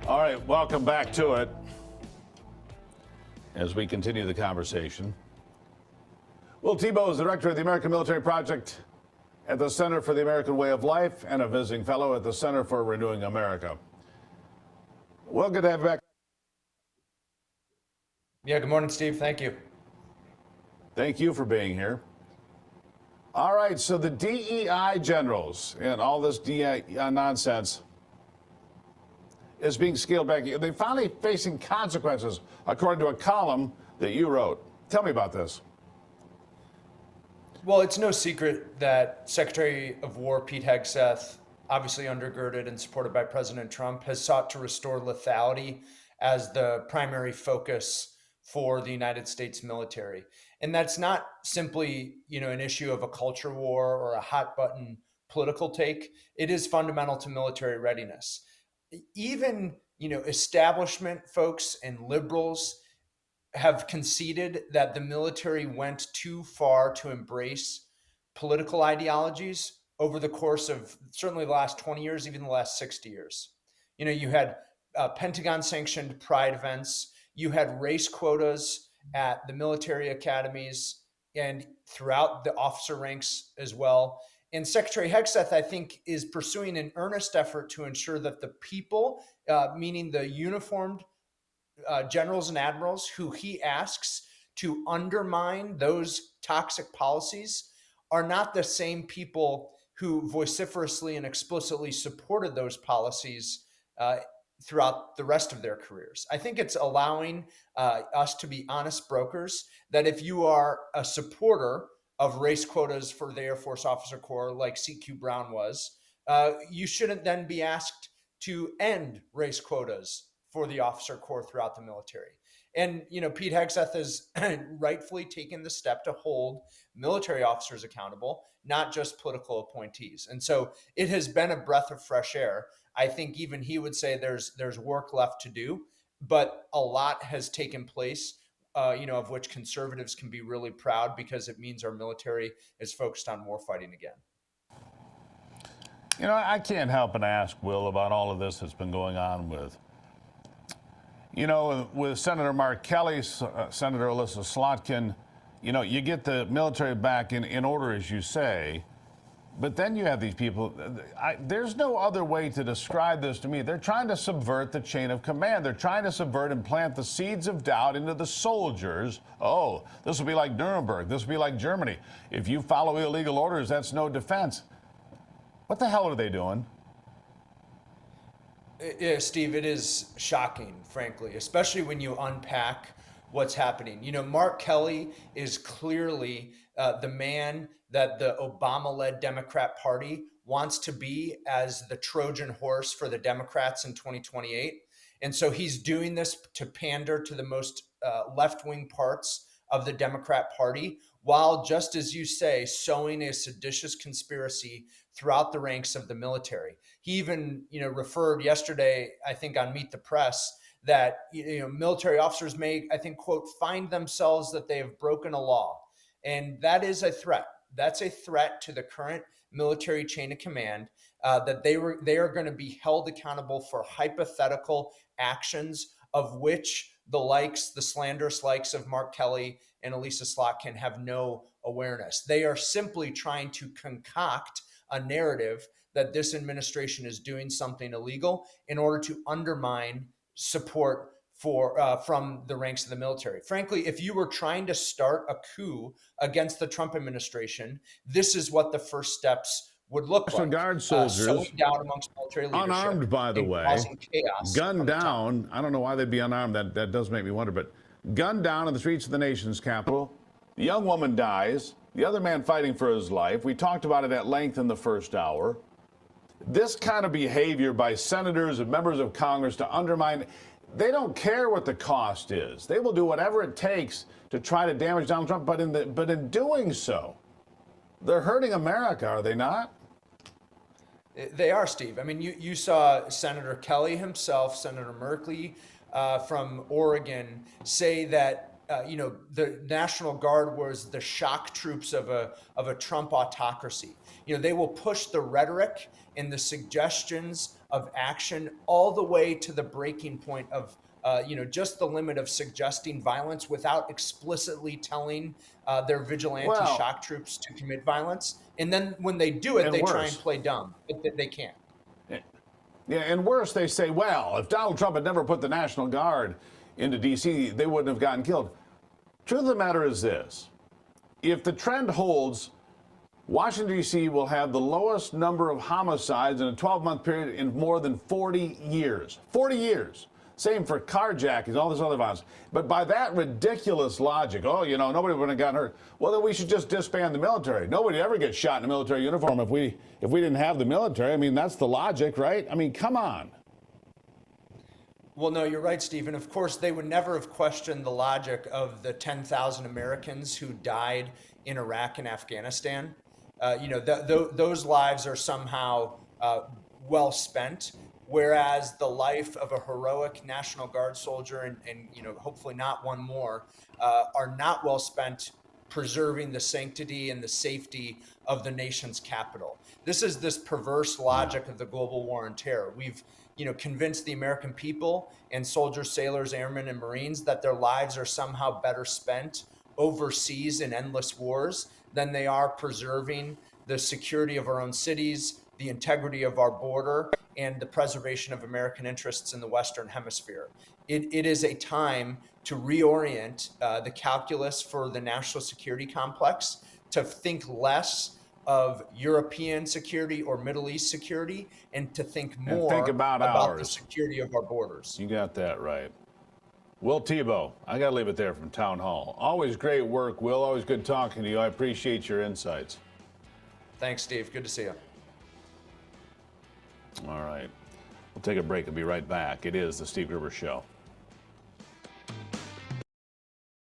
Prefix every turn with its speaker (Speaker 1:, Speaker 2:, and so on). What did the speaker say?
Speaker 1: All right, welcome back to it as we continue the conversation. Will Thibeau is the director of the American Military Project at the Center for the American Way of Life and a visiting fellow at the Center for Renewing America. Well, good to have you back.
Speaker 2: Yeah, good morning, Steve. Thank you.
Speaker 1: Thank you for being here. All right, so the DEI generals and all this DEI nonsense is being scaled back. They're finally facing consequences, according to a column that you wrote. Tell me about this.
Speaker 2: Well, it's no secret that Secretary of War Pete Hegseth, obviously undergirded and supported by President Trump, has sought to restore lethality as the primary focus for the United States military. And that's not simply, an issue of a culture war or a hot button political take. It is fundamental to military readiness. Even, establishment folks and liberals have conceded that the military went too far to embrace political ideologies over the course of certainly the last 20 years, even the last 60 years. You had Pentagon sanctioned pride events, you had race quotas at the military academies and throughout the officer ranks as well. And Secretary Hegseth, I think, is pursuing an earnest effort to ensure that the people, meaning the uniformed generals and admirals who he asks to undermine those toxic policies, are not the same people who vociferously and explicitly supported those policies throughout the rest of their careers. I think it's allowing us to be honest brokers that if you are a supporter of race quotas for the Air Force Officer Corps, like C.Q. Brown was, you shouldn't then be asked to end race quotas for the officer corps throughout the military. And, Pete Hegseth has rightfully taken the step to hold military officers accountable, not just political appointees. And so it has been a breath of fresh air. I think even he would say there's work left to do, but a lot has taken place, of which conservatives can be really proud because it means our military is focused on war fighting again.
Speaker 1: I can't help but ask, Will, about all of this that's been going on with Senator Mark Kelly, Senator Alyssa Slotkin. You get the military back in order, as you say, but then you have these people. There's no other way to describe this to me. They're trying to subvert the chain of command. They're trying to subvert and plant the seeds of doubt into the soldiers. Oh, this will be like Nuremberg. This will be like Germany. If you follow illegal orders, that's no defense. What the hell are they doing?
Speaker 2: Yeah, Steve, it is shocking, frankly, especially when you unpack what's happening. Mark Kelly is clearly the man that the Obama-led Democrat Party wants to be as the Trojan horse for the Democrats in 2028. And so he's doing this to pander to the most left-wing parts of the Democrat Party, while, just as you say, sowing a seditious conspiracy throughout the ranks of the military. He even, referred yesterday, I think on Meet the Press, that military officers may, I think, quote, find themselves that they have broken a law. And that is a threat. That's a threat to the current military chain of command, that they are going to be held accountable for hypothetical actions of which the slanderous likes of Mark Kelly and Alyssa Slotkin have no awareness. They are simply trying to concoct a narrative that this administration is doing something illegal in order to undermine support from the ranks of the military. Frankly, if you were trying to start a coup against the Trump administration, this is what the first steps would look like.
Speaker 1: Guard soldiers,
Speaker 2: down amongst military leadership,
Speaker 1: unarmed, by the way,
Speaker 2: causing chaos,
Speaker 1: gunned down. I don't know why they'd be unarmed. That does make me wonder. But gunned down in the streets of the nation's capital. The young woman dies. The other man fighting for his life. We talked about it at length in the first hour. This kind of behavior by senators and members of Congress to undermine, they don't care what the cost is. They will do whatever it takes to try to damage Donald Trump. But in doing so, they're hurting America, are they not?
Speaker 2: They are, Steve. I mean, you saw Senator Kelly himself, Senator Merkley from Oregon, say that the National Guard was the shock troops of a Trump autocracy. They will push the rhetoric and the suggestions of action all the way to the breaking point of just the limit of suggesting violence without explicitly telling their vigilante shock troops to commit violence. And then when they do it, they try and play dumb, but they can't.
Speaker 1: Yeah, and worse, they say, well, if Donald Trump had never put the National Guard into D.C., they wouldn't have gotten killed. Truth of the matter is this. If the trend holds, Washington, D.C. will have the lowest number of homicides in a 12-month period in more than 40 years. 40 years. Same for carjackings, all this other violence. But by that ridiculous logic, nobody would have gotten hurt. Well, then we should just disband the military. Nobody ever gets shot in a military uniform if we didn't have the military. I mean, that's the logic, right? I mean, come on.
Speaker 2: Well, no, you're right, Stephen. Of course, they would never have questioned the logic of the 10,000 Americans who died in Iraq and Afghanistan. Those lives are somehow well spent. Whereas the life of a heroic National Guard soldier and hopefully not one more are not well spent preserving the sanctity and the safety of the nation's capital. This is this perverse logic of the global war on terror. We've convinced the American people and soldiers, sailors, airmen, and Marines that their lives are somehow better spent overseas in endless wars than they are preserving the security of our own cities, the integrity of our border, and the preservation of American interests in the Western Hemisphere. It is a time to reorient the calculus for the national security complex, to think less of European security or Middle East security, and to think more about the security of our borders.
Speaker 1: You got that right. Will Thibeau, I got to leave it there from Town Hall. Always great work, Will. Always good talking to you. I appreciate your insights.
Speaker 2: Thanks, Steve. Good to see you.
Speaker 1: All right. We'll take a break and be right back. It is the Steve Gruber Show.